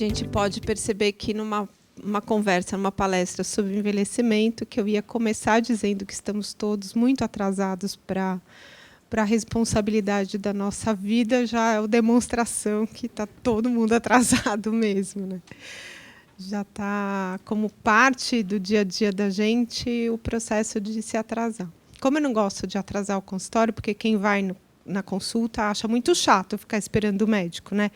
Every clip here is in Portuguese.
gente pode perceber que numa conversa, numa palestra sobre envelhecimento, que eu ia começar dizendo que estamos todos muito atrasados para a responsabilidade da nossa vida, já é uma demonstração que está todo mundo atrasado mesmo, né? Já está como parte do dia a dia da gente o processo de se atrasar. Como eu não gosto de atrasar o consultório, porque quem vai na consulta acha muito chato ficar esperando o médico, né?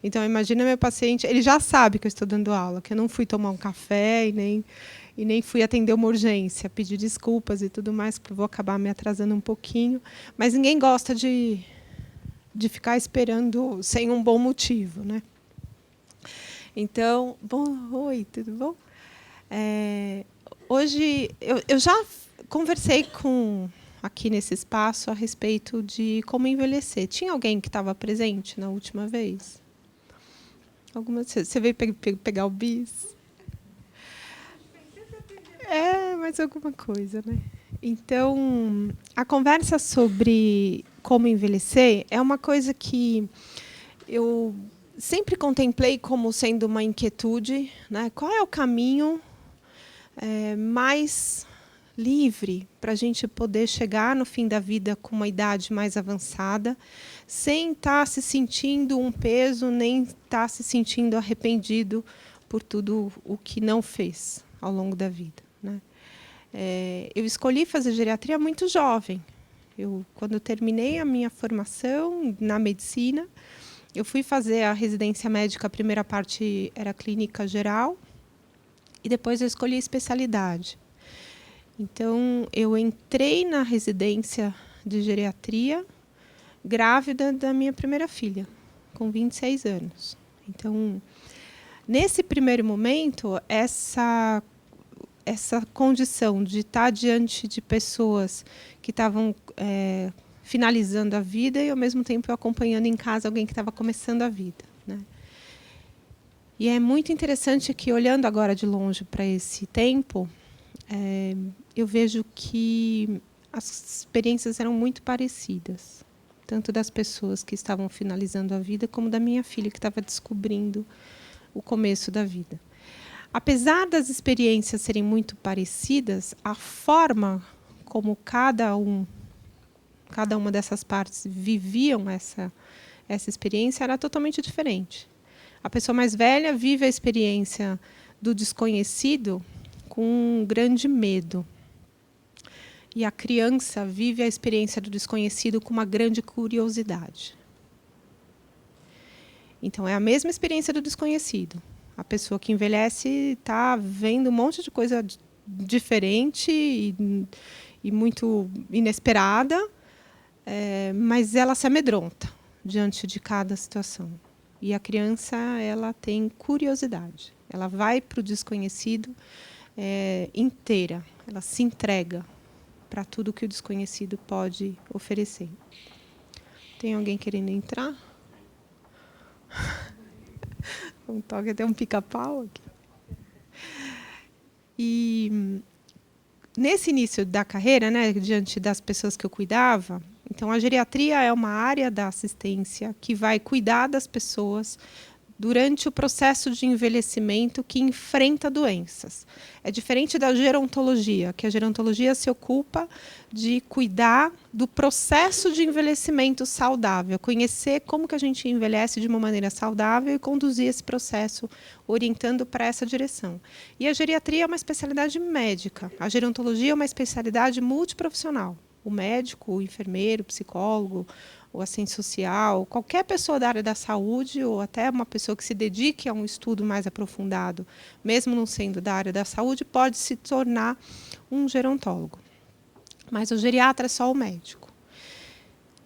Então, imagina meu paciente, ele já sabe que eu estou dando aula, que eu não fui tomar um café e nem fui atender uma urgência, pedir desculpas e tudo mais, porque eu vou acabar me atrasando um pouquinho. Mas ninguém gosta de ficar esperando sem um bom motivo, né? Então, oi, tudo bom? Hoje, eu já conversei aqui nesse espaço a respeito de como envelhecer. Tinha alguém que estava presente na última vez? Você veio pegar o bis? Mais alguma coisa, né? Então, a conversa sobre como envelhecer é uma coisa que eu sempre contemplei como sendo uma inquietude, né? Qual é o caminho mais livre para a gente poder chegar no fim da vida com uma idade mais avançada, sem estar se sentindo um peso, nem estar se sentindo arrependido por tudo o que não fez ao longo da vida, né? Eu escolhi fazer geriatria muito jovem. Quando eu terminei a minha formação na medicina, eu fui fazer a residência médica, a primeira parte era clínica geral, e depois eu escolhi a especialidade. Então, eu entrei na residência de geriatria grávida da minha primeira filha, com 26 anos. Então, nesse primeiro momento, essa condição de estar diante de pessoas que estavam finalizando a vida e, ao mesmo tempo, acompanhando em casa alguém que estava começando a vida, né? E é muito interessante que, olhando agora de longe para esse tempo, eu vejo que as experiências eram muito parecidas, tanto das pessoas que estavam finalizando a vida, como da minha filha, que estava descobrindo o começo da vida. Apesar das experiências serem muito parecidas, a forma como cada uma dessas partes viviam essa experiência era totalmente diferente. A pessoa mais velha vive a experiência do desconhecido com um grande medo. E a criança vive a experiência do desconhecido com uma grande curiosidade. Então, é a mesma experiência do desconhecido. A pessoa que envelhece está vendo um monte de coisa diferente e muito inesperada, mas ela se amedronta diante de cada situação. E a criança, ela tem curiosidade. Ela vai para o desconhecido inteira. Ela se entrega para tudo que o desconhecido pode oferecer. Tem alguém querendo entrar? Um toque, até um pica-pau aqui. E nesse início da carreira, né, diante das pessoas que eu cuidava, então a geriatria é uma área da assistência que vai cuidar das pessoas durante o processo de envelhecimento que enfrenta doenças. É diferente da gerontologia, que a gerontologia se ocupa de cuidar do processo de envelhecimento saudável, conhecer como que a gente envelhece de uma maneira saudável e conduzir esse processo orientando para essa direção. E a geriatria é uma especialidade médica, a gerontologia é uma especialidade multiprofissional. O médico, o enfermeiro, o psicólogo, o assistente social, qualquer pessoa da área da saúde ou até uma pessoa que se dedique a um estudo mais aprofundado, mesmo não sendo da área da saúde, pode se tornar um gerontólogo. Mas o geriatra é só o médico.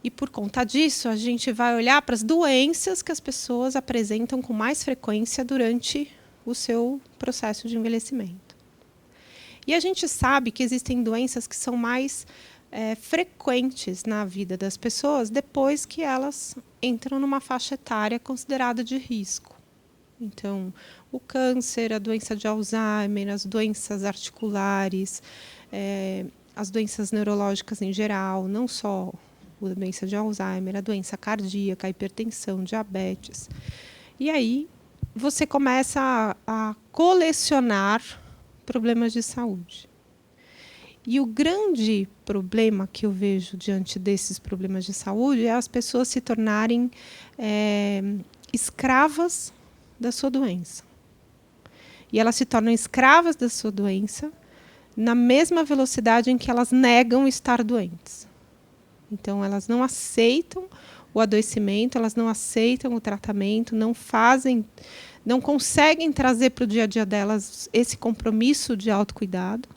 E por conta disso, a gente vai olhar para as doenças que as pessoas apresentam com mais frequência durante o seu processo de envelhecimento. E a gente sabe que existem doenças que são mais frequentes na vida das pessoas depois que elas entram numa faixa etária considerada de risco. Então, o câncer, a doença de Alzheimer, as doenças articulares, as doenças neurológicas em geral, não só a doença de Alzheimer, a doença cardíaca, a hipertensão, diabetes. E aí, você começa a colecionar problemas de saúde. E o grande problema que eu vejo diante desses problemas de saúde é as pessoas se tornarem escravas da sua doença. E elas se tornam escravas da sua doença na mesma velocidade em que elas negam estar doentes. Então, elas não aceitam o adoecimento, elas não aceitam o tratamento, não conseguem trazer para o dia a dia delas esse compromisso de autocuidado.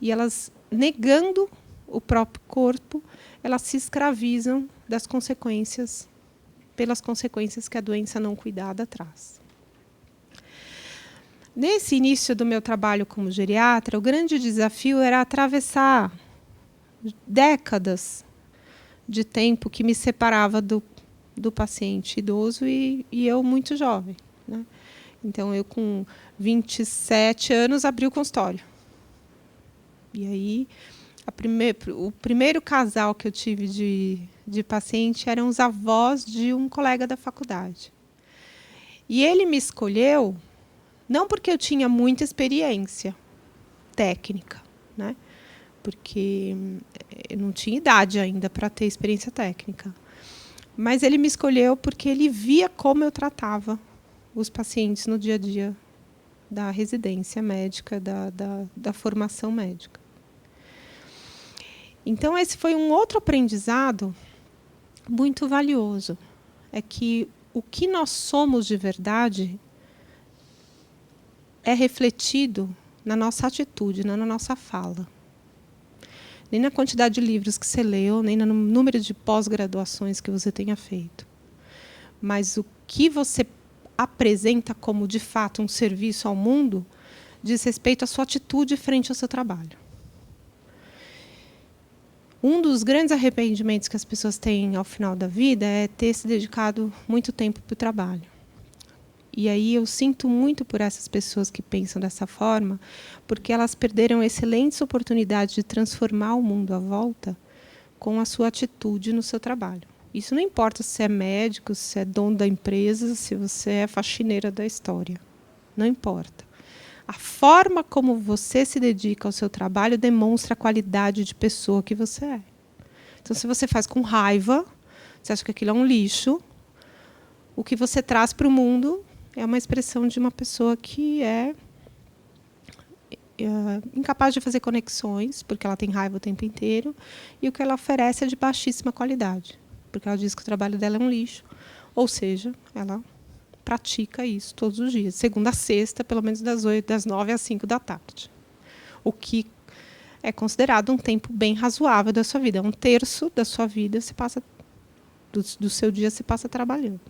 E elas, negando o próprio corpo, elas se escravizam das consequências, pelas consequências que a doença não cuidada traz. Nesse início do meu trabalho como geriatra, o grande desafio era atravessar décadas de tempo que me separava do paciente idoso e eu muito jovem, né? Então, eu com 27 anos abri o consultório. E aí, o primeiro casal que eu tive de paciente eram os avós de um colega da faculdade. E ele me escolheu não porque eu tinha muita experiência técnica, né? Porque eu não tinha idade ainda para ter experiência técnica. Mas ele me escolheu porque ele via como eu tratava os pacientes no dia a dia da residência médica, da formação médica. Então, esse foi um outro aprendizado muito valioso. É que o que nós somos de verdade é refletido na nossa atitude, não na nossa fala. Nem na quantidade de livros que você leu, nem no número de pós-graduações que você tenha feito. Mas o que você apresenta como, de fato, um serviço ao mundo diz respeito à sua atitude frente ao seu trabalho. Um dos grandes arrependimentos que as pessoas têm ao final da vida é ter se dedicado muito tempo para o trabalho. E aí eu sinto muito por essas pessoas que pensam dessa forma, porque elas perderam excelentes oportunidades de transformar o mundo à volta com a sua atitude no seu trabalho. Isso não importa se é médico, se é dono da empresa, se você é faxineira da história. Não importa. A forma como você se dedica ao seu trabalho demonstra a qualidade de pessoa que você é. Então, se você faz com raiva, você acha que aquilo é um lixo, o que você traz para o mundo é uma expressão de uma pessoa que é incapaz de fazer conexões, porque ela tem raiva o tempo inteiro, e o que ela oferece é de baixíssima qualidade, porque ela diz que o trabalho dela é um lixo, ou seja, ela pratica isso todos os dias, segunda a sexta, pelo menos das 9 às 5 da tarde. O que é considerado um tempo bem razoável da sua vida. 1/3 da sua vida você passa, do seu dia se passa trabalhando.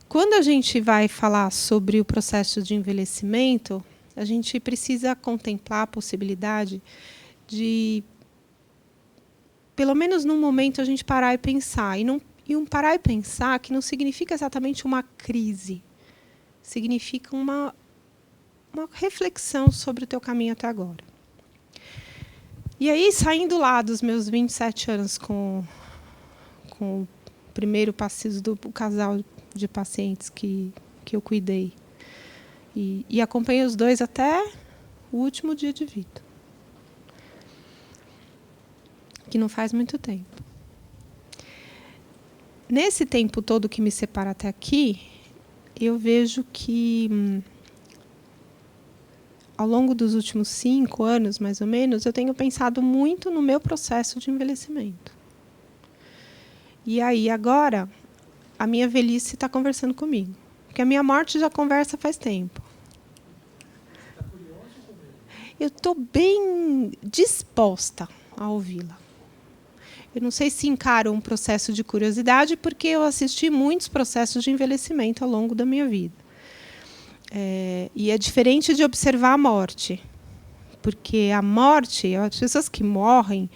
Quando a gente vai falar sobre o processo de envelhecimento, a gente precisa contemplar a possibilidade de, pelo menos num momento, a gente parar e pensar. E um parar e pensar que não significa exatamente uma crise. Significa uma reflexão sobre o teu caminho até agora. E aí, saindo lá dos meus 27 anos com o primeiro paciente do casal de pacientes que eu cuidei, e acompanhei os dois até o último dia de vida, que não faz muito tempo. Nesse tempo todo que me separa até aqui, eu vejo que, ao longo dos últimos 5 anos, mais ou menos, eu tenho pensado muito no meu processo de envelhecimento. E aí, agora, a minha velhice está conversando comigo. Porque a minha morte já conversa faz tempo. Eu estou bem disposta a ouvi-la. Eu não sei se encaro um processo de curiosidade, porque eu assisti muitos processos de envelhecimento ao longo da minha vida. E é diferente de observar a morte. Porque a morte, as pessoas que morrem,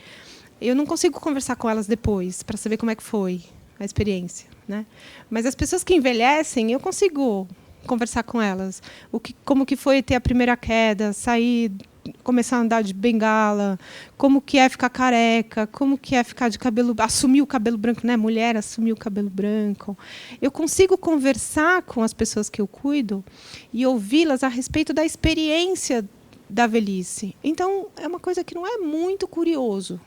eu não consigo conversar com elas depois, para saber como é que foi a experiência, né? Mas as pessoas que envelhecem, eu consigo conversar com elas. Como que foi ter a primeira queda, sair começar a andar de bengala, como que é ficar careca, como que é ficar de cabelo, assumir o cabelo branco, né? Mulher assumir o cabelo branco. Eu consigo conversar com as pessoas que eu cuido e ouvi-las a respeito da experiência da velhice. Então, é uma coisa que não é muito curioso.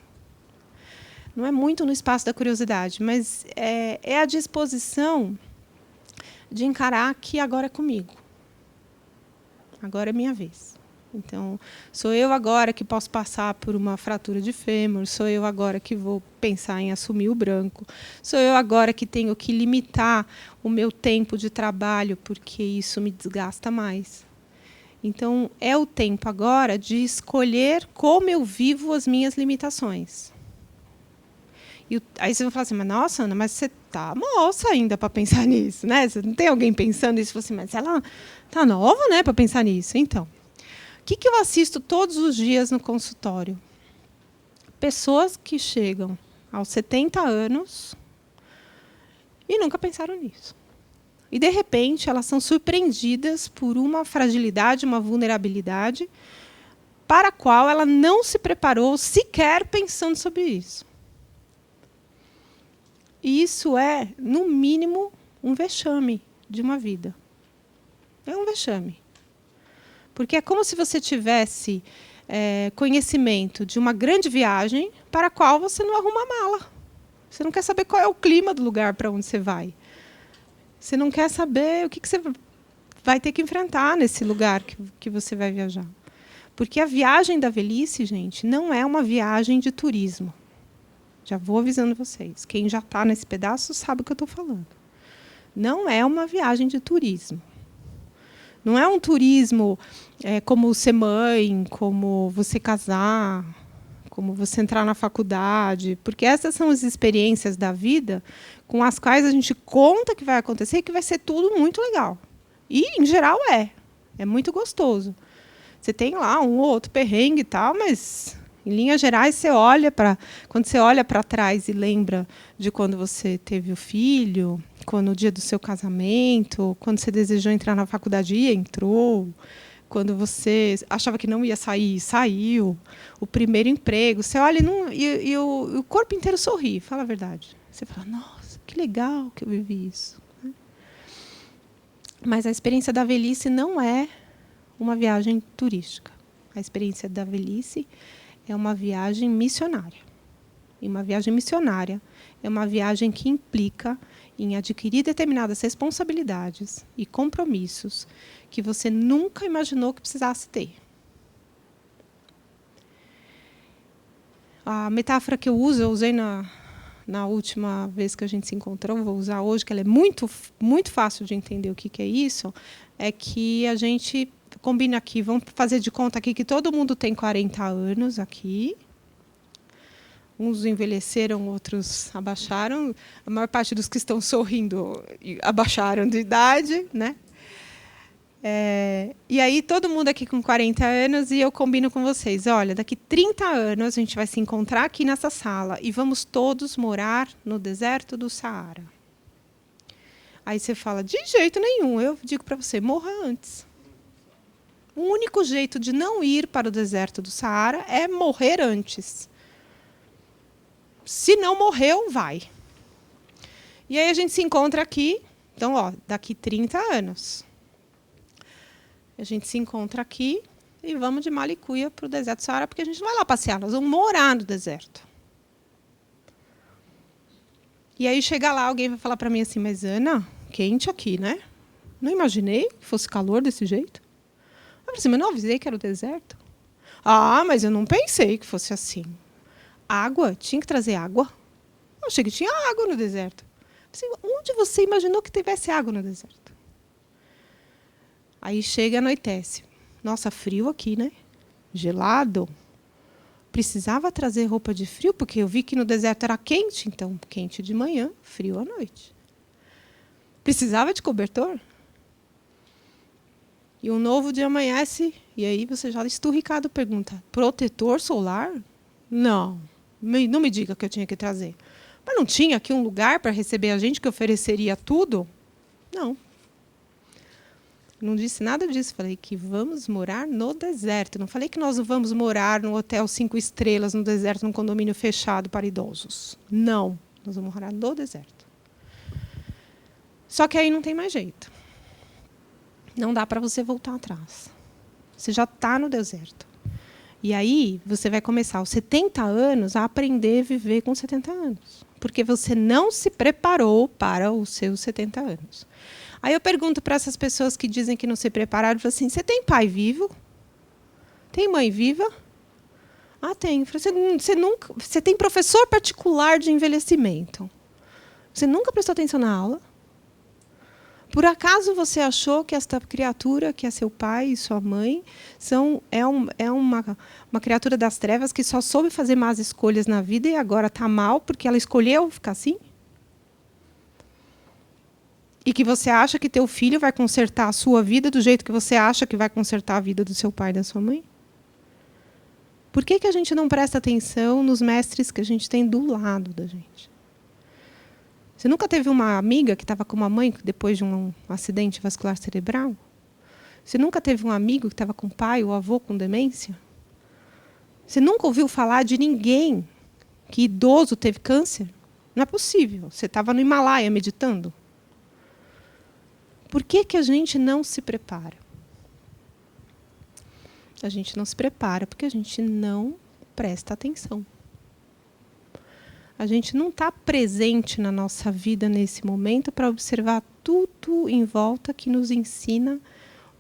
Não é muito no espaço da curiosidade, mas é a disposição de encarar que agora é comigo. Agora é minha vez. Então, sou eu agora que posso passar por uma fratura de fêmur, sou eu agora que vou pensar em assumir o branco, sou eu agora que tenho que limitar o meu tempo de trabalho, porque isso me desgasta mais. Então, é o tempo agora de escolher como eu vivo as minhas limitações. E aí você vai falar assim, mas nossa, Ana, mas você tá moça ainda para pensar nisso, né? Você não tem alguém pensando isso? Assim, mas ela tá nova, né, para pensar nisso. Então, o que eu assisto todos os dias no consultório? Pessoas que chegam aos 70 anos e nunca pensaram nisso. E, de repente, elas são surpreendidas por uma fragilidade, uma vulnerabilidade para a qual ela não se preparou sequer pensando sobre isso. E isso é, no mínimo, um vexame de uma vida. É um vexame. Porque é como se você tivesse conhecimento de uma grande viagem para a qual você não arruma a mala. Você não quer saber qual é o clima do lugar para onde você vai. Você não quer saber o que você vai ter que enfrentar nesse lugar que você vai viajar. Porque a viagem da velhice, gente, não é uma viagem de turismo. Já vou avisando vocês. Quem já está nesse pedaço sabe o que eu estou falando. Não é uma viagem de turismo. Não é um turismo como ser mãe, como você casar, como você entrar na faculdade, porque essas são as experiências da vida com as quais a gente conta que vai acontecer e que vai ser tudo muito legal. E, em geral, é muito gostoso. Você tem lá um ou outro perrengue e tal, mas, em linhas gerais, quando você olha para trás e lembra de quando você teve o filho, quando o dia do seu casamento, quando você desejou entrar na faculdade e entrou, quando você achava que não ia sair, saiu, o primeiro emprego, você olha e o corpo inteiro sorri, fala a verdade. Você fala, nossa, que legal que eu vivi isso. Mas a experiência da velhice não é uma viagem turística. A experiência da velhice é uma viagem missionária. E uma viagem missionária é uma viagem que implica em adquirir determinadas responsabilidades e compromissos que você nunca imaginou que precisasse ter. A metáfora que eu usei na última vez que a gente se encontrou, vou usar hoje, que ela é muito, muito fácil de entender o que é isso, é que a gente combina aqui, vamos fazer de conta aqui que todo mundo tem 40 anos aqui. Uns envelheceram, outros abaixaram. A maior parte dos que estão sorrindo abaixaram de idade, né? E aí, todo mundo aqui com 40 anos, e eu combino com vocês. Olha, daqui 30 anos, a gente vai se encontrar aqui nessa sala e vamos todos morar no deserto do Saara. Aí você fala, de jeito nenhum. Eu digo para você, morra antes. O único jeito de não ir para o deserto do Saara é morrer antes. Se não morreu, vai. E aí a gente se encontra aqui. Então, daqui 30 anos. A gente se encontra aqui e vamos de Malicuia para o deserto do Saara, porque a gente não vai lá passear, nós vamos morar no deserto. E aí chega lá, alguém vai falar para mim assim, mas Ana, quente aqui, né? Não imaginei que fosse calor desse jeito. Eu falei assim, mas não avisei que era o deserto? Ah, mas eu não pensei que fosse assim. Água? Tinha que trazer água? Eu achei que tinha água no deserto. Assim, onde você imaginou que tivesse água no deserto? Aí chega e anoitece. Nossa, frio aqui, né? Gelado. Precisava trazer roupa de frio, porque eu vi que no deserto era quente. Então, quente de manhã, frio à noite. Precisava de cobertor? E um novo dia amanhece, e aí você já esturricado pergunta, protetor solar? Não me diga que eu tinha que trazer. Mas não tinha aqui um lugar para receber a gente que ofereceria tudo? Não. Não disse nada disso. Falei que vamos morar no deserto. Não falei que nós vamos morar no hotel 5 estrelas no deserto, num condomínio fechado para idosos. Não. Nós vamos morar no deserto. Só que aí não tem mais jeito. Não dá para você voltar atrás. Você já está no deserto. E aí você vai começar aos 70 anos a aprender a viver com 70 anos. Porque você não se preparou para os seus 70 anos. Aí eu pergunto para essas pessoas que dizem que não se prepararam, assim, você tem pai vivo? Tem mãe viva? Ah, tenho. Você tem professor particular de envelhecimento. Você nunca prestou atenção na aula? Por acaso você achou que esta criatura, que é seu pai e sua mãe, é uma criatura das trevas que só soube fazer más escolhas na vida e agora está mal porque ela escolheu ficar assim? E que você acha que teu filho vai consertar a sua vida do jeito que você acha que vai consertar a vida do seu pai e da sua mãe? Por que a gente não presta atenção nos mestres que a gente tem do lado da gente? Você nunca teve uma amiga que estava com uma mãe depois de um acidente vascular cerebral? Você nunca teve um amigo que estava com o pai ou avô com demência? Você nunca ouviu falar de ninguém que idoso teve câncer? Não é possível. Você estava no Himalaia meditando? Por que a gente não se prepara? A gente não se prepara porque a gente não presta atenção. A gente não está presente na nossa vida nesse momento para observar tudo em volta que nos ensina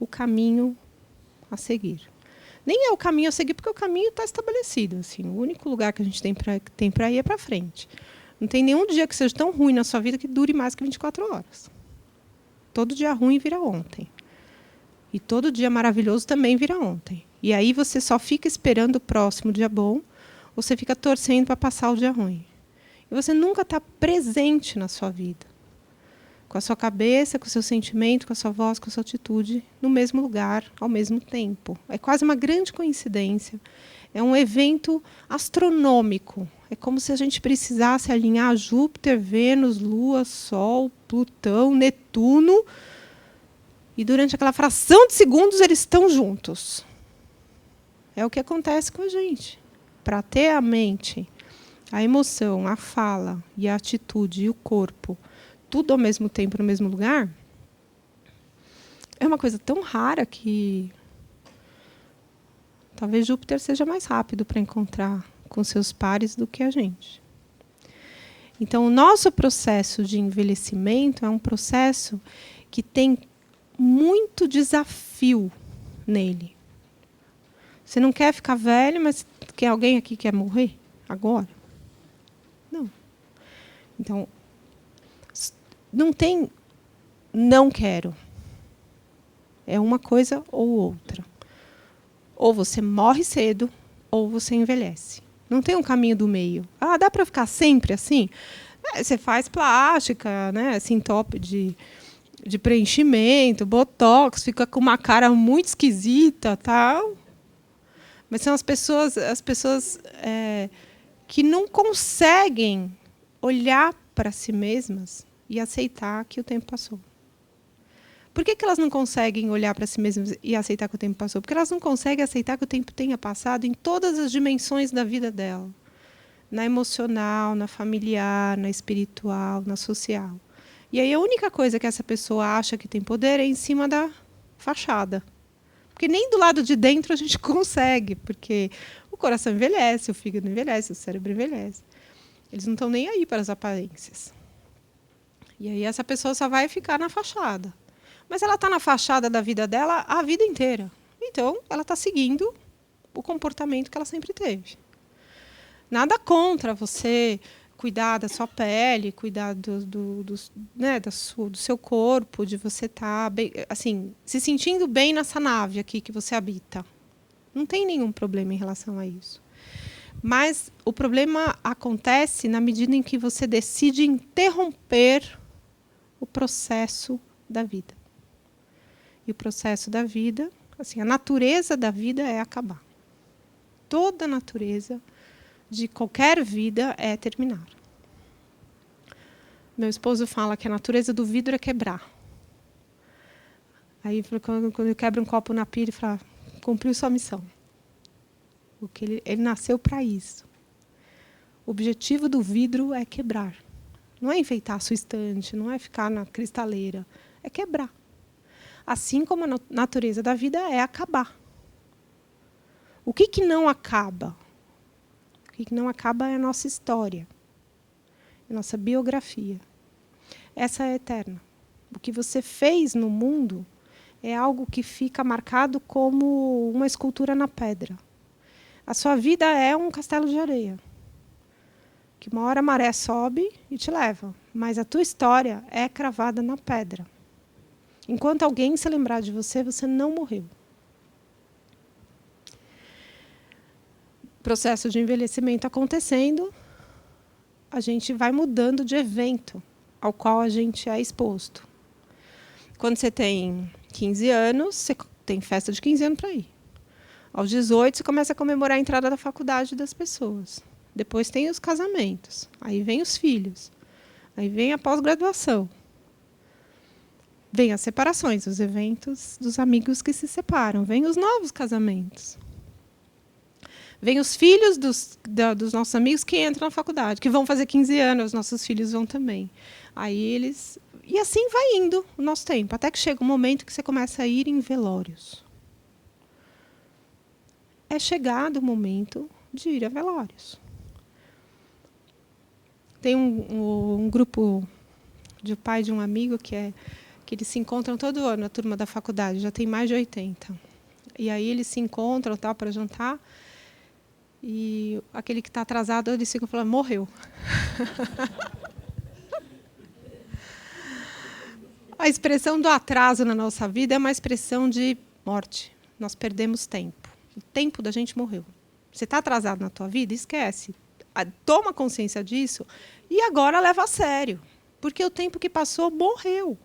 o caminho a seguir. Nem é o caminho a seguir, porque o caminho está estabelecido. Assim, o único lugar que a gente tem para ir é para frente. Não tem nenhum dia que seja tão ruim na sua vida que dure mais que 24 horas. Todo dia ruim vira ontem. E todo dia maravilhoso também vira ontem. E aí você só fica esperando o próximo dia bom, ou você fica torcendo para passar o dia ruim. E você nunca está presente na sua vida. Com a sua cabeça, com o seu sentimento, com a sua voz, com a sua atitude, no mesmo lugar, ao mesmo tempo. É quase uma grande coincidência. É um evento astronômico. É como se a gente precisasse alinhar Júpiter, Vênus, Lua, Sol, Plutão, Netuno. E durante aquela fração de segundos eles estão juntos. É o que acontece com a gente. Para ter a mente, a emoção, a fala e a atitude e o corpo, tudo ao mesmo tempo no mesmo lugar, é uma coisa tão rara que talvez Júpiter seja mais rápido para encontrar com seus pares do que a gente. Então, o nosso processo de envelhecimento é um processo que tem muito desafio nele. Você não quer ficar velho, mas quer alguém aqui que quer morrer agora? Não. Então, não tem não quero. É uma coisa ou outra. Ou você morre cedo, ou você envelhece. Não tem um caminho do meio. Ah, dá para ficar sempre assim? Você faz plástica, né? Assim, top de preenchimento, botox, fica com uma cara muito esquisita, tal. Mas são as pessoas que não conseguem olhar para si mesmas e aceitar que o tempo passou. Por que elas não conseguem olhar para si mesmas e aceitar que o tempo passou? Porque elas não conseguem aceitar que o tempo tenha passado em todas as dimensões da vida dela. Na emocional, na familiar, na espiritual, na social. E aí a única coisa que essa pessoa acha que tem poder é em cima da fachada. Porque nem do lado de dentro a gente consegue, porque o coração envelhece, o fígado envelhece, o cérebro envelhece. Eles não estão nem aí para as aparências. E aí essa pessoa só vai ficar na fachada. Mas ela está na fachada da vida dela a vida inteira. Então, ela está seguindo o comportamento que ela sempre teve. Nada contra você cuidar da sua pele, cuidar do seu corpo, de você estar assim, se sentindo bem nessa nave aqui que você habita. Não tem nenhum problema em relação a isso. Mas o problema acontece na medida em que você decide interromper o processo da vida. E o processo da vida, assim, a natureza da vida é acabar. Toda a natureza de qualquer vida é terminar. Meu esposo fala que a natureza do vidro é quebrar. Aí, quando eu quebro um copo na pia, ele fala, cumpriu sua missão. Porque ele nasceu para isso. O objetivo do vidro é quebrar. Não é enfeitar a sua estante, não é ficar na cristaleira. É quebrar. Assim como a natureza da vida é acabar. O que não acaba? O que não acaba é a nossa história. A nossa biografia. Essa é eterna. O que você fez no mundo é algo que fica marcado como uma escultura na pedra. A sua vida é um castelo de areia. Que uma hora a maré sobe e te leva. Mas a tua história é cravada na pedra. Enquanto alguém se lembrar de você, você não morreu. Processo de envelhecimento acontecendo, a gente vai mudando de evento ao qual a gente é exposto. Quando você tem 15 anos, você tem festa de 15 anos para ir. Aos 18, você começa a comemorar a entrada da faculdade das pessoas. Depois tem os casamentos. Aí vem os filhos. Aí vem a pós-graduação. Vem as separações, os eventos dos amigos que se separam. Vem os novos casamentos. Vem os filhos dos nossos amigos que entram na faculdade, que vão fazer 15 anos, os nossos filhos vão também. Aí eles... E assim vai indo o nosso tempo, até que chega um momento que você começa a ir em velórios. É chegado o momento de ir a velórios. Tem um grupo de pai de um amigo que eles se encontram todo ano, a turma da faculdade, já tem mais de 80. E aí eles se encontram para jantar, e aquele que está atrasado, eles ficam falando, morreu. A expressão do atraso na nossa vida é uma expressão de morte. Nós perdemos tempo. O tempo da gente morreu. Você está atrasado na tua vida? Esquece. Toma consciência disso e agora leva a sério. Porque o tempo que passou morreu.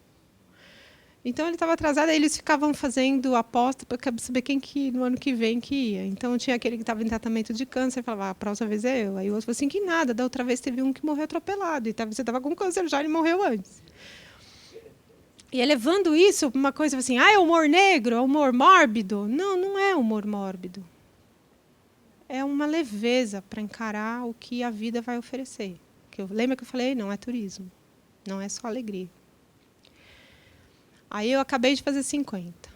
Então, ele estava atrasado, aí eles ficavam fazendo aposta para saber quem que no ano que vem que ia. Então, tinha aquele que estava em tratamento de câncer, falava, a próxima vez é eu. Aí o outro falou assim, que nada, da outra vez teve um que morreu atropelado. E você estava com câncer já, ele morreu antes. E levando isso para uma coisa assim, é humor negro, é humor mórbido. Não, não é humor mórbido. É uma leveza para encarar o que a vida vai oferecer. Lembra que eu falei? Não é turismo. Não é só alegria. Aí eu acabei de fazer 50.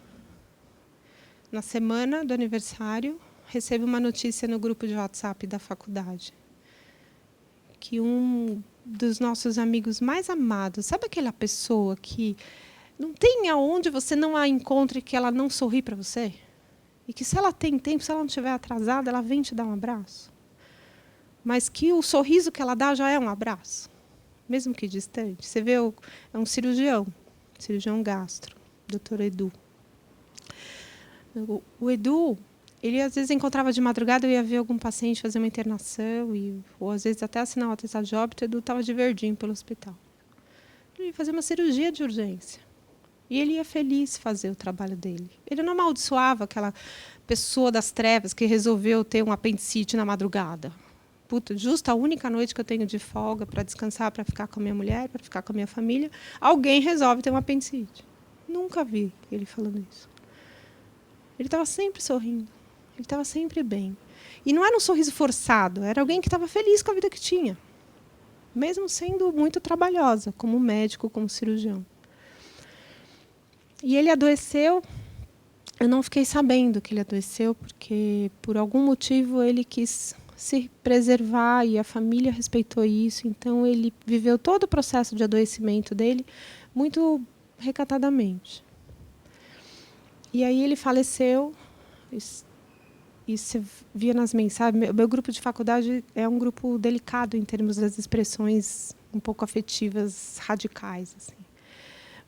Na semana do aniversário, recebo uma notícia no grupo de WhatsApp da faculdade. Que um dos nossos amigos mais amados, sabe aquela pessoa que não tem aonde você não a encontre que ela não sorri para você? E que se ela tem tempo, se ela não estiver atrasada, ela vem te dar um abraço. Mas que o sorriso que ela dá já é um abraço, mesmo que distante. Você vê, é um cirurgião gastro, Dr. Edu. O Edu, ele às vezes encontrava de madrugada, eu ia ver algum paciente fazer uma internação, ou às vezes até assinar um atestado de óbito, o Edu estava de verdinho pelo hospital. Ele ia fazer uma cirurgia de urgência. E ele ia feliz fazer o trabalho dele. Ele não amaldiçoava aquela pessoa das trevas que resolveu ter um apendicite na madrugada. Puta, justo a única noite que eu tenho de folga para descansar, para ficar com a minha mulher, para ficar com a minha família, alguém resolve ter um apendicite. Nunca vi ele falando isso. Ele estava sempre sorrindo. Ele estava sempre bem. E não era um sorriso forçado, era alguém que estava feliz com a vida que tinha. Mesmo sendo muito trabalhosa, como médico, como cirurgião. E ele adoeceu. Eu não fiquei sabendo que ele adoeceu, porque, por algum motivo, ele quis se preservar e a família respeitou isso. Então, ele viveu todo o processo de adoecimento dele muito recatadamente. E aí ele faleceu. E você via nas mensagens. Meu grupo de faculdade é um grupo delicado em termos das expressões um pouco afetivas, radicais, assim.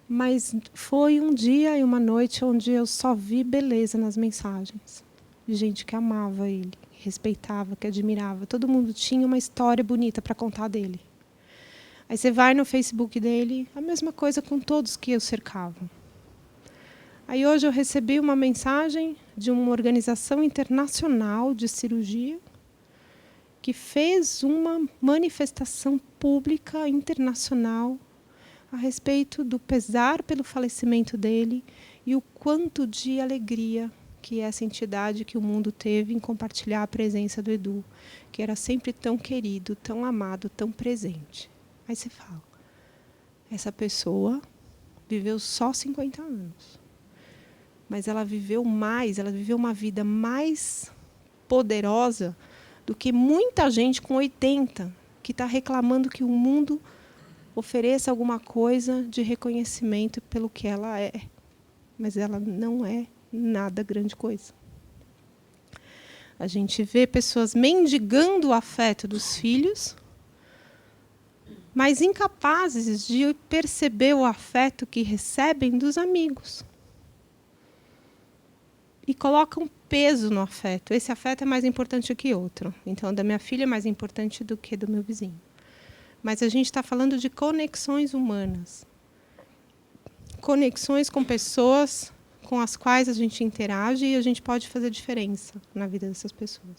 Mas foi um dia e uma noite onde eu só vi beleza nas mensagens. De gente que amava ele, que respeitava, que admirava. Todo mundo tinha uma história bonita para contar dele. Aí você vai no Facebook dele, a mesma coisa com todos que o cercavam. Aí hoje eu recebi uma mensagem de uma organização internacional de cirurgia que fez uma manifestação pública internacional a respeito do pesar pelo falecimento dele e o quanto de alegria que essa entidade que o mundo teve em compartilhar a presença do Edu, que era sempre tão querido, tão amado, tão presente. Aí você fala, essa pessoa viveu só 50 anos. Mas ela viveu mais, ela viveu uma vida mais poderosa do que muita gente com 80, que está reclamando que o mundo ofereça alguma coisa de reconhecimento pelo que ela é. Mas ela não é nada grande coisa. A gente vê pessoas mendigando o afeto dos filhos, mas incapazes de perceber o afeto que recebem dos amigos. E colocam peso no afeto. Esse afeto é mais importante que outro. Então, o da minha filha é mais importante do que do meu vizinho. Mas a gente está falando de conexões humanas. Conexões com pessoas com as quais a gente interage e a gente pode fazer diferença na vida dessas pessoas.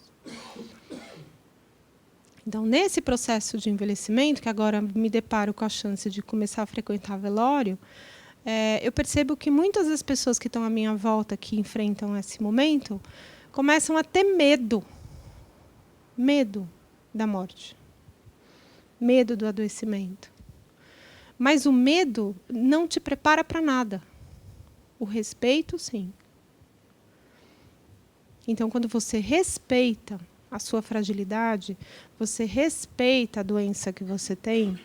Então, nesse processo de envelhecimento, que agora me deparo com a chance de começar a frequentar velório, eu percebo que muitas das pessoas que estão à minha volta, que enfrentam esse momento, começam a ter medo. Medo da morte. Medo do adoecimento. Mas o medo não te prepara para nada. O respeito, sim. Então, quando você respeita a sua fragilidade, você respeita a doença que você tem,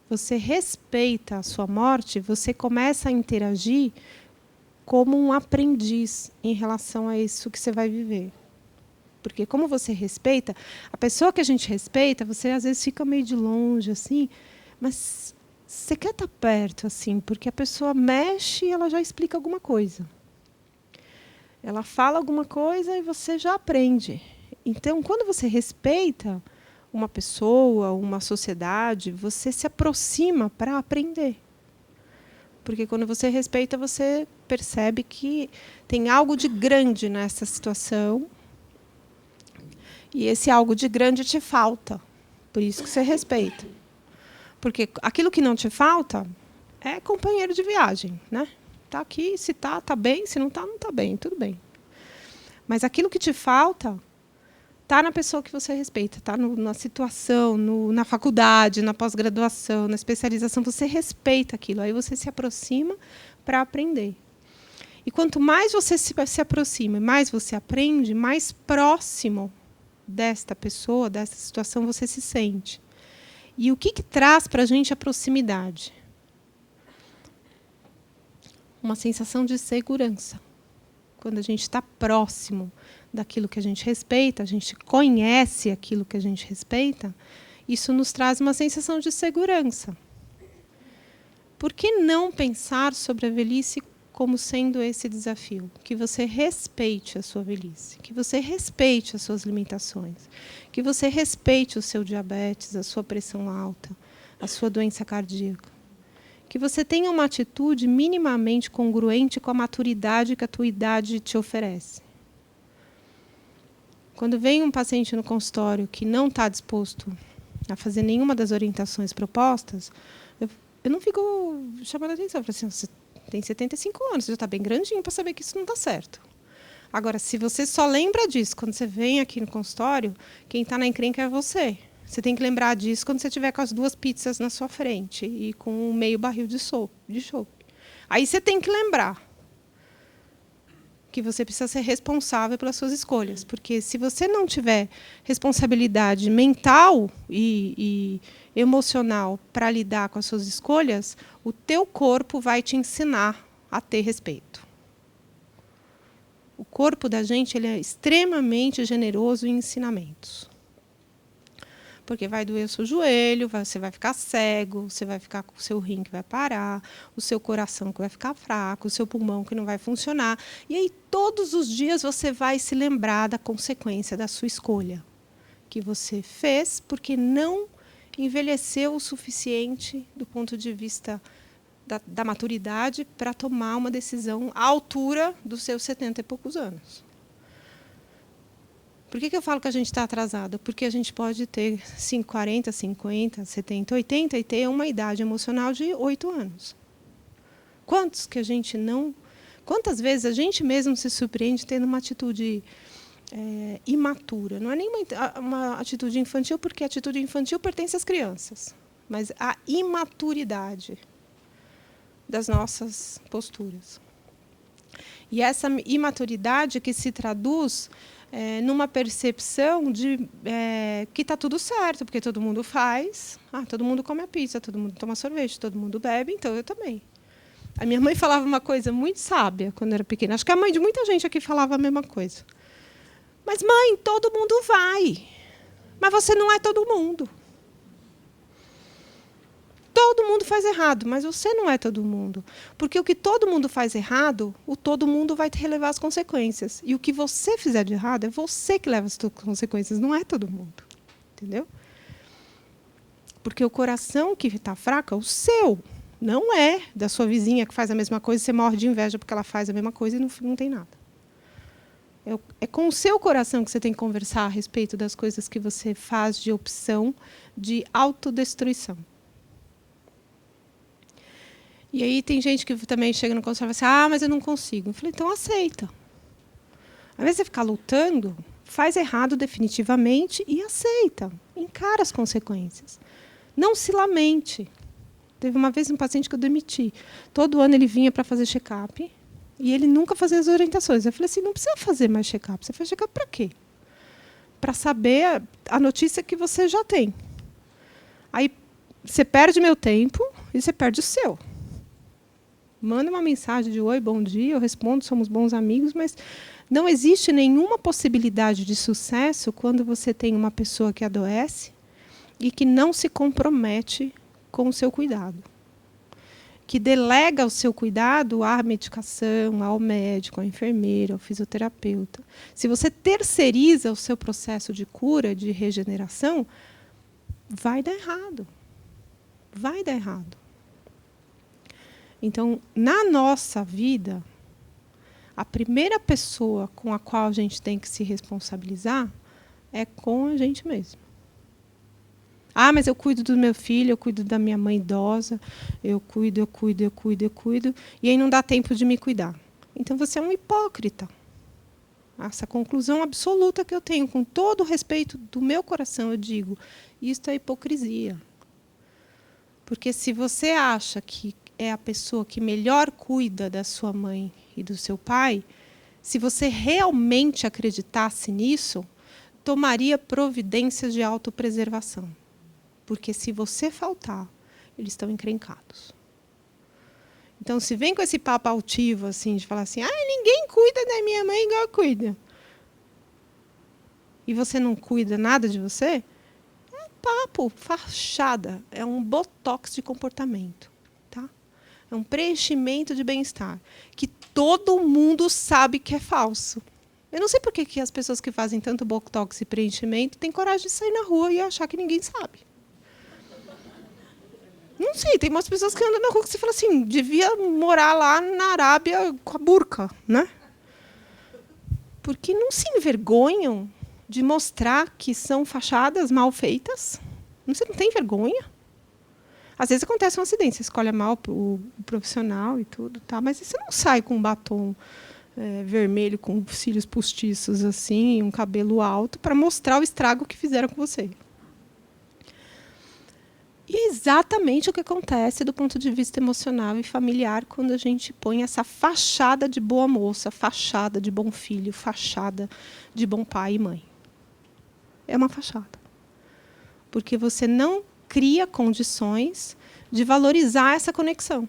você respeita a sua morte, você começa a interagir como um aprendiz em relação a isso que você vai viver. Porque como você respeita, a pessoa que a gente respeita, você às vezes fica meio de longe, assim, mas você quer estar perto, assim, porque a pessoa mexe e ela já explica alguma coisa. Ela fala alguma coisa e você já aprende. Então, quando você respeita uma pessoa, uma sociedade, você se aproxima para aprender. Porque quando você respeita, você percebe que tem algo de grande nessa situação. E esse algo de grande te falta. Por isso que você respeita. Porque aquilo que não te falta é companheiro de viagem, né? Tá aqui, se tá bem, se não tá, não tá bem, tudo bem. Mas aquilo que te falta está na pessoa que você respeita, está na situação, na faculdade, na pós-graduação, na especialização, você respeita aquilo, aí você se aproxima para aprender. E quanto mais você se aproxima, mais você aprende, mais próximo desta pessoa, dessa situação, você se sente. E o que traz para a gente a proximidade? Uma sensação de segurança. Quando a gente está próximo daquilo que a gente respeita, a gente conhece aquilo que a gente respeita, isso nos traz uma sensação de segurança. Por que não pensar sobre a velhice como sendo esse desafio? Que você respeite a sua velhice, que você respeite as suas limitações, que você respeite o seu diabetes, a sua pressão alta, a sua doença cardíaca. Que você tenha uma atitude minimamente congruente com a maturidade que a tua idade te oferece. Quando vem um paciente no consultório que não está disposto a fazer nenhuma das orientações propostas, eu não fico chamando a atenção. Eu falo assim, você tem 75 anos, você já está bem grandinho para saber que isso não está certo. Agora, se você só lembra disso quando você vem aqui no consultório, quem está na encrenca é você. Você tem que lembrar disso quando você estiver com as 2 pizzas na sua frente e com um meio barril de chope. Aí você tem que lembrar que você precisa ser responsável pelas suas escolhas. Porque se você não tiver responsabilidade mental e emocional para lidar com as suas escolhas, o teu corpo vai te ensinar a ter respeito. O corpo da gente ele é extremamente generoso em ensinamentos. Porque vai doer o seu joelho, você vai ficar cego, você vai ficar com o seu rim que vai parar, o seu coração que vai ficar fraco, o seu pulmão que não vai funcionar. E aí, todos os dias, você vai se lembrar da consequência da sua escolha. Que você fez porque não envelheceu o suficiente do ponto de vista da maturidade para tomar uma decisão à altura dos seus 70 e poucos anos. Por que eu falo que a gente está atrasado? Porque a gente pode ter 40, 50, 70, 80 e ter uma idade emocional de 8 anos. Quantos Quantas vezes a gente mesmo se surpreende tendo uma atitude imatura? Não é nem uma atitude infantil, porque a atitude infantil pertence às crianças, mas a imaturidade das nossas posturas. E essa imaturidade que se traduz numa percepção de que está tudo certo, porque todo mundo faz. Todo mundo come a pizza, todo mundo toma sorvete, todo mundo bebe, então eu também. A minha mãe falava uma coisa muito sábia quando eu era pequena. Acho que a mãe de muita gente aqui falava a mesma coisa. Mas, mãe, todo mundo vai. Mas você não é todo mundo. Todo mundo faz errado, mas você não é todo mundo. Porque o que todo mundo faz errado, o todo mundo vai relevar as consequências. E o que você fizer de errado, é você que leva as consequências, não é todo mundo. Entendeu? Porque o coração que está fraco é o seu. Não é da sua vizinha que faz a mesma coisa, você morre de inveja porque ela faz a mesma coisa e não tem nada. É com o seu coração que você tem que conversar a respeito das coisas que você faz de opção de autodestruição. E aí tem gente que também chega no consultório e fala assim, mas eu não consigo. Eu falei, então aceita. Ao invés de você ficar lutando, faz errado definitivamente e aceita. Encara as consequências. Não se lamente. Teve uma vez um paciente que eu demiti. Todo ano ele vinha para fazer check-up e ele nunca fazia as orientações. Eu falei assim, não precisa fazer mais check-up. Você faz check-up para quê? Para saber a notícia que você já tem. Aí você perde meu tempo e você perde o seu. Manda uma mensagem de oi, bom dia, eu respondo, somos bons amigos, mas não existe nenhuma possibilidade de sucesso quando você tem uma pessoa que adoece e que não se compromete com o seu cuidado. Que delega o seu cuidado à medicação, ao médico, à enfermeira, ao fisioterapeuta. Se você terceiriza o seu processo de cura, de regeneração, vai dar errado. Vai dar errado. Então, na nossa vida, a primeira pessoa com a qual a gente tem que se responsabilizar é com a gente mesmo. Mas eu cuido do meu filho, eu cuido da minha mãe idosa, eu cuido, e aí não dá tempo de me cuidar. Então, você é um hipócrita. Essa conclusão absoluta que eu tenho, com todo o respeito do meu coração, eu digo, isto é hipocrisia. Porque se você acha que é a pessoa que melhor cuida da sua mãe e do seu pai, se você realmente acreditasse nisso, tomaria providências de autopreservação. Porque se você faltar, eles estão encrencados. Então, se vem com esse papo altivo, assim, de falar assim, ninguém cuida da minha mãe igual eu cuido, e você não cuida nada de você, é papo, fachada, é um botox de comportamento. É um preenchimento de bem-estar, que todo mundo sabe que é falso. Eu não sei por que as pessoas que fazem tanto botox e preenchimento têm coragem de sair na rua e achar que ninguém sabe. Não sei, tem umas pessoas que andam na rua que você fala assim, devia morar lá na Arábia com a burca, né? Porque não se envergonham de mostrar que são fachadas mal feitas. Você não tem vergonha? Às vezes acontece um acidente, você escolhe mal o profissional e tudo, tá? Mas você não sai com um batom vermelho, com cílios postiços, assim, um cabelo alto, para mostrar o estrago que fizeram com você. E é exatamente o que acontece do ponto de vista emocional e familiar quando a gente põe essa fachada de boa moça, fachada de bom filho, fachada de bom pai e mãe. É uma fachada. Porque você não cria condições de valorizar essa conexão.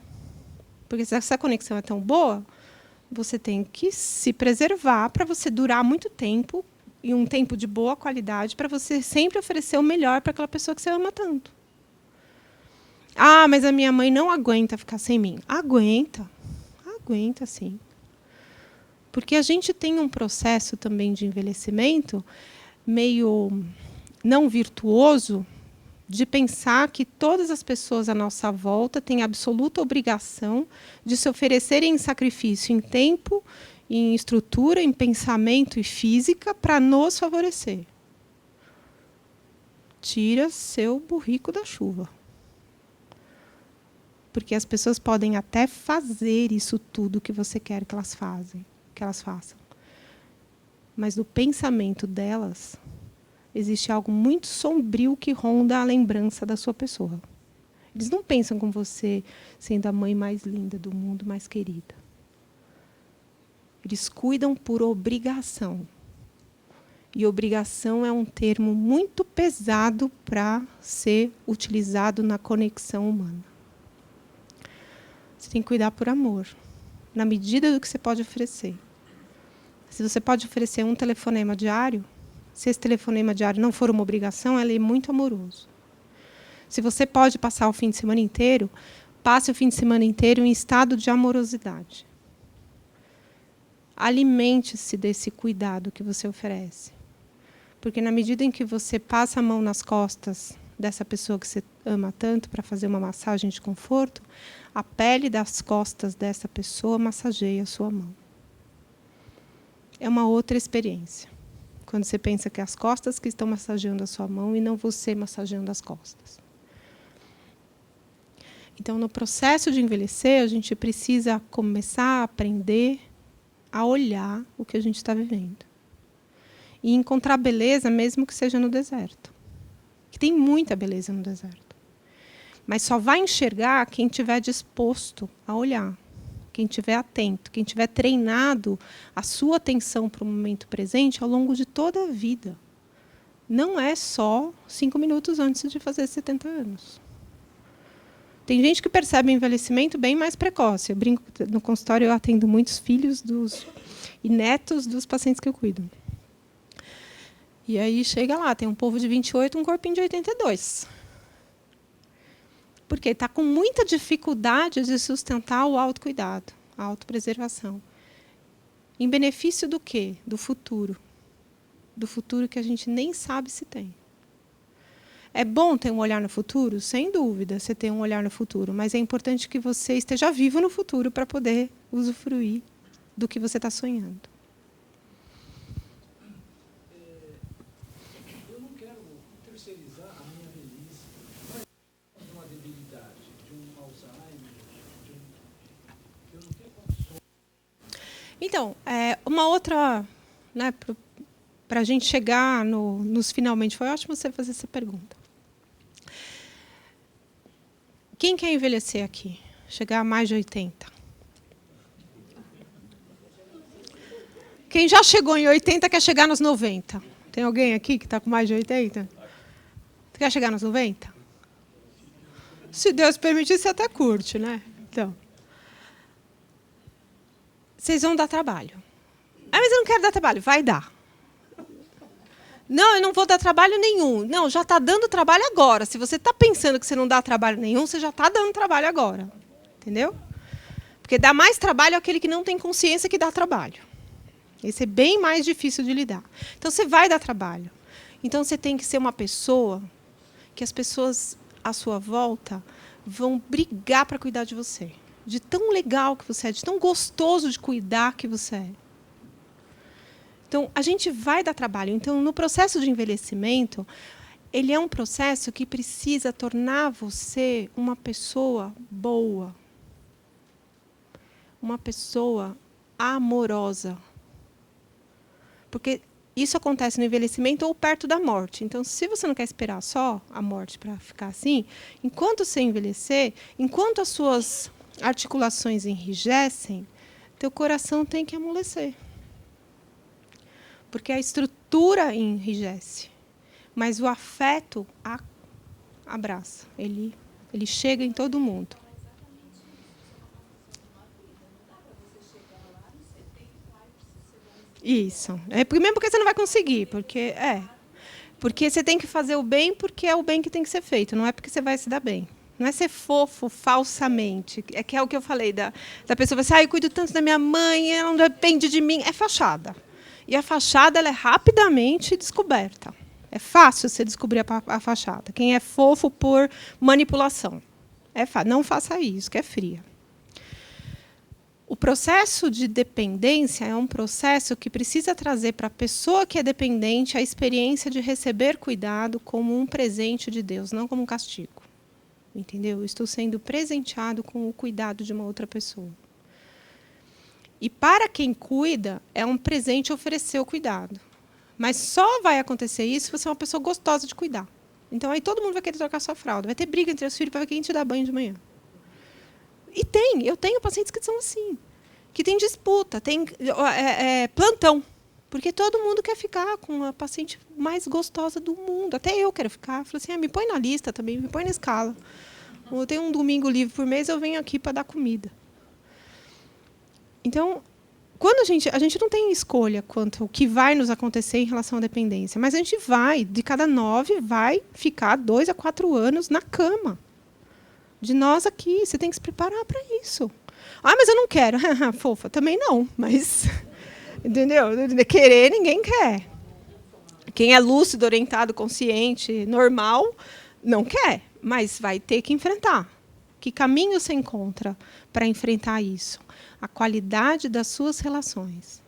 Porque se essa conexão é tão boa, você tem que se preservar para você durar muito tempo, e um tempo de boa qualidade, para você sempre oferecer o melhor para aquela pessoa que você ama tanto. Mas a minha mãe não aguenta ficar sem mim. Aguenta. Aguenta, sim. Porque a gente tem um processo também de envelhecimento meio não virtuoso, de pensar que todas as pessoas à nossa volta têm absoluta obrigação de se oferecerem em sacrifício, em tempo, em estrutura, em pensamento e física para nos favorecer. Tira seu burrico da chuva. Porque as pessoas podem até fazer isso tudo que você quer que elas façam. Mas no pensamento delas, existe algo muito sombrio que ronda a lembrança da sua pessoa. Eles não pensam com você sendo a mãe mais linda do mundo, mais querida. Eles cuidam por obrigação. E obrigação é um termo muito pesado para ser utilizado na conexão humana. Você tem que cuidar por amor, na medida do que você pode oferecer. Se você pode oferecer um telefonema diário, se esse telefonema diário não for uma obrigação, ele é muito amoroso. Se você pode passar o fim de semana inteiro, passe o fim de semana inteiro em estado de amorosidade. Alimente-se desse cuidado que você oferece. Porque na medida em que você passa a mão nas costas dessa pessoa que você ama tanto para fazer uma massagem de conforto, a pele das costas dessa pessoa massageia a sua mão. É uma outra experiência. Quando você pensa que é as costas que estão massageando a sua mão e não você massageando as costas. Então, no processo de envelhecer, a gente precisa começar a aprender a olhar o que a gente está vivendo. E encontrar beleza, mesmo que seja no deserto. Que tem muita beleza no deserto. Mas só vai enxergar quem estiver disposto a olhar. Quem estiver atento, quem tiver treinado a sua atenção para o momento presente ao longo de toda a vida. Não é só 5 minutos antes de fazer 70 anos. Tem gente que percebe o envelhecimento bem mais precoce. Eu brinco, no consultório eu atendo muitos filhos e netos dos pacientes que eu cuido. E aí chega lá, tem um povo de 28, um corpinho de 82. Porque está com muita dificuldade de sustentar o autocuidado, a autopreservação. Em benefício do quê? Do futuro. Do futuro que a gente nem sabe se tem. É bom ter um olhar no futuro? Sem dúvida, você tem um olhar no futuro. Mas é importante que você esteja vivo no futuro para poder usufruir do que você está sonhando. Eu não quero terceirizar a minha velhice. Mas de uma debilidade, de um Alzheimer, eu não tenho condições. Então, uma outra, né, para a gente chegar nos finalmente, foi ótimo você fazer essa pergunta. Quem quer envelhecer aqui? Chegar a mais de 80? Quem já chegou em 80 quer chegar nos 90? Tem alguém aqui que está com mais de 80? Você quer chegar nos 90? Se Deus permitir, você até curte, né? Então, vocês vão dar trabalho. Ah, mas eu não quero dar trabalho. Vai dar. Não, eu não vou dar trabalho nenhum. Não, já está dando trabalho agora. Se você está pensando que você não dá trabalho nenhum, você já está dando trabalho agora. Entendeu? Porque dá mais trabalho aquele que não tem consciência que dá trabalho. Esse é bem mais difícil de lidar. Então, você vai dar trabalho. Então, você tem que ser uma pessoa que as pessoas à sua volta vão brigar para cuidar de você. De tão legal que você é, de tão gostoso de cuidar que você é. Então, a gente vai dar trabalho. Então, no processo de envelhecimento, ele é um processo que precisa tornar você uma pessoa boa. Uma pessoa amorosa. Porque isso acontece no envelhecimento ou perto da morte. Então, se você não quer esperar só a morte para ficar assim, enquanto você envelhecer, enquanto as suas articulações enrijecem, teu coração tem que amolecer. Porque a estrutura enrijece, mas o afeto abraça. Ele chega em todo mundo. Isso. Mesmo porque você não vai conseguir, porque você tem que fazer o bem porque é o bem que tem que ser feito, não é porque você vai se dar bem. Não é ser fofo falsamente. É que é o que eu falei da pessoa, assim, eu cuido tanto da minha mãe, ela não depende de mim. É fachada. E a fachada ela é rapidamente descoberta. É fácil você descobrir a fachada. Quem é fofo por manipulação. Não faça isso, que é fria. O processo de dependência é um processo que precisa trazer para a pessoa que é dependente a experiência de receber cuidado como um presente de Deus, não como um castigo. entendeu? Eu estou sendo presenteado com o cuidado de uma outra pessoa. E para quem cuida, é um presente oferecer o cuidado. Mas só vai acontecer isso se você é uma pessoa gostosa de cuidar. Então, aí todo mundo vai querer trocar sua fralda. Vai ter briga entre os filhos para ver quem te dá banho de manhã. E eu tenho pacientes que são assim. Que tem disputa, tem plantão. Porque todo mundo quer ficar com a paciente mais gostosa do mundo. Até eu quero ficar. Falo assim, me põe na lista também, me põe na escala. Eu tenho um domingo livre por mês, eu venho aqui para dar comida. Então, quando a gente não tem escolha quanto ao que vai nos acontecer em relação à dependência, mas a gente vai, de cada 9, vai ficar 2 a 4 anos na cama. De nós aqui, você tem que se preparar para isso. Ah, mas eu não quero. Fofa, também não, mas... Entendeu? Querer, ninguém quer. Quem é lúcido, orientado, consciente, normal, não quer, mas vai ter que enfrentar. Que caminho você encontra para enfrentar isso? A qualidade das suas relações,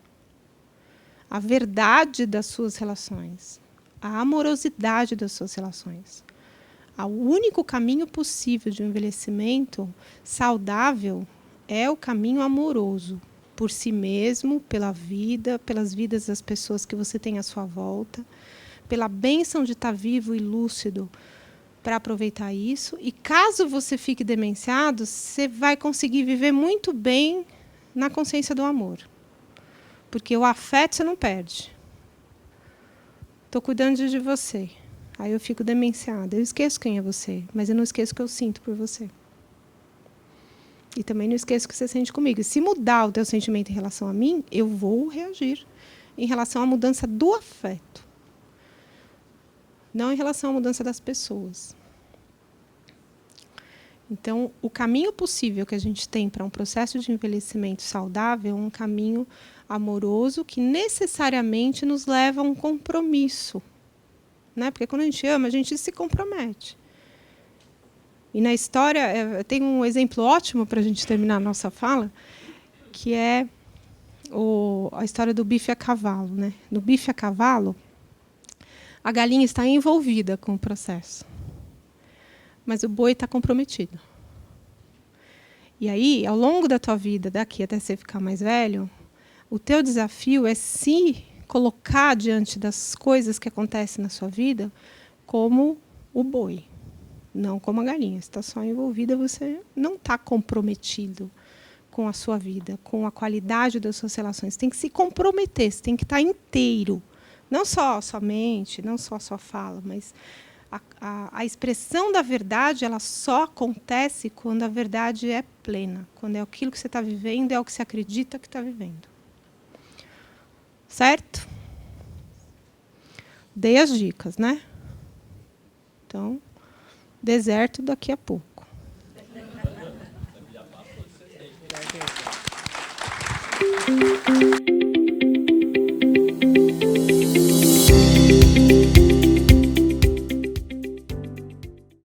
a verdade das suas relações, a amorosidade das suas relações. O único caminho possível de um envelhecimento saudável é o caminho amoroso, por si mesmo, pela vida, pelas vidas das pessoas que você tem à sua volta, pela bênção de estar vivo e lúcido para aproveitar isso. E caso você fique demenciado, você vai conseguir viver muito bem na consciência do amor. Porque o afeto você não perde. Estou cuidando de você. Aí eu fico demenciada. Eu esqueço quem é você, mas eu não esqueço o que eu sinto por você. E também não esqueço o que você sente comigo. E se mudar o teu sentimento em relação a mim, eu vou reagir em relação à mudança do afeto. Não em relação à mudança das pessoas. Então, o caminho possível que a gente tem para um processo de envelhecimento saudável é um caminho amoroso que necessariamente nos leva a um compromisso. Né? Porque quando a gente se compromete. E na história, tem um exemplo ótimo para a gente terminar a nossa fala, que é a história do bife a cavalo. Né? No bife a cavalo, a galinha está envolvida com o processo. Mas o boi está comprometido. E aí, ao longo da tua vida, daqui até você ficar mais velho, o teu desafio é se colocar diante das coisas que acontecem na sua vida como o boi, não como a galinha. Se está só envolvida, você não está comprometido com a sua vida, com a qualidade das suas relações. Você tem que se comprometer, você tem que estar inteiro. Não só a sua mente, não só a sua fala, mas... A expressão da verdade ela só acontece quando a verdade é plena, quando é aquilo que você está vivendo, é o que você acredita que está vivendo. Certo? Dei as dicas, né? Então, deserto daqui a pouco.